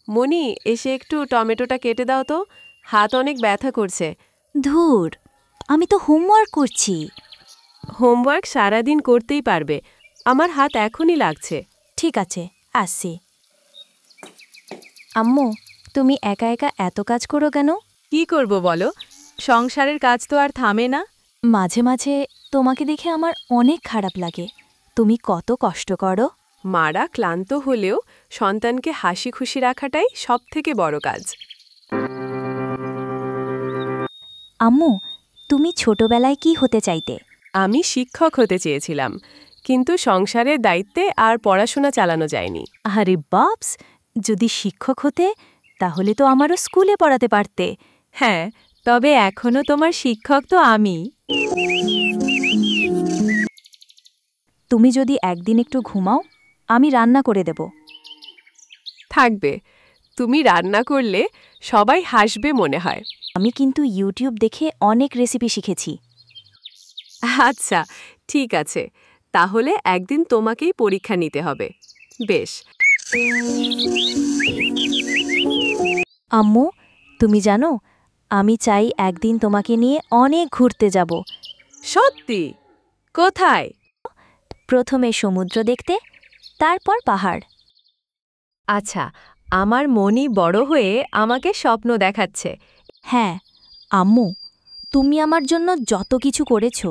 মনি, এসে একটু টমেটোটা কেটে দাও তো, হাত অনেক ব্যথা করছে। ধুর, আমি তো হোমওয়ার্ক করছি। হোমওয়ার্ক সারাদিন করতেই পারবে, আমার হাত এখনই লাগছে। ঠিক আছে, আসছি। আম্মু, তুমি একা একা এত কাজ করো কেন? কি করব বলো, সংসারের কাজ তো আর থামে না। মাঝে মাঝে তোমাকে দেখে আমার অনেক খারাপ লাগে। তুমি কত কষ্ট করো। মারা ক্লান্ত হলেও সন্তানকে হাসি খুশি রাখাটাই সবথেকে বড় কাজ। আম্মু, তুমি ছোটবেলায় কি হতে চাইতে? আমি শিক্ষক হতে চেয়েছিলাম, কিন্তু সংসারের দায়িত্বে আর পড়াশোনা চালানো যায়নি। আরে বাপস, যদি শিক্ষক হতে তাহলে তো আমারও স্কুলে পড়াতে পারতে। হ্যাঁ, তবে এখনো তোমার শিক্ষক তো আমি। তুমি যদি একদিন একটু ঘুমাও, আমি রান্না করে দেব। থাকবে, তুমি রান্না করলে সবাই হাসবে মনে হয়। আমি কিন্তু ইউটিউব দেখে অনেক রেসিপি শিখেছি। আচ্ছা, ঠিক আছে, তাহলে একদিন তোমাকেই পরীক্ষা নিতে হবে। বেশ। আম্মু, তুমি জানো, আমি চাই একদিন তোমাকে নিয়ে অনেক ঘুরতে যাব। সত্যি? কোথায়? প্রথমে সমুদ্র দেখতে, তারপর পাহাড়। আচ্ছা, আমার মনি বড় হয়ে আমাকে স্বপ্ন দেখাচ্ছে। হ্যাঁ আম্মু, তুমি আমার জন্য যত কিছু করেছ,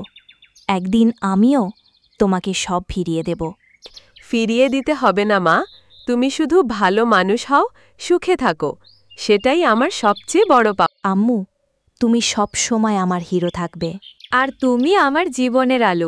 একদিন আমিও তোমাকে সব ফিরিয়ে দেব। ফিরিয়ে দিতে হবে না মা, তুমি শুধু ভালো মানুষ হও, সুখে থাকো, সেটাই আমার সবচেয়ে বড় পাওয়া। আম্মু, তুমি সব সময় আমার হিরো থাকবে। আর তুমি আমার জীবনের আলো।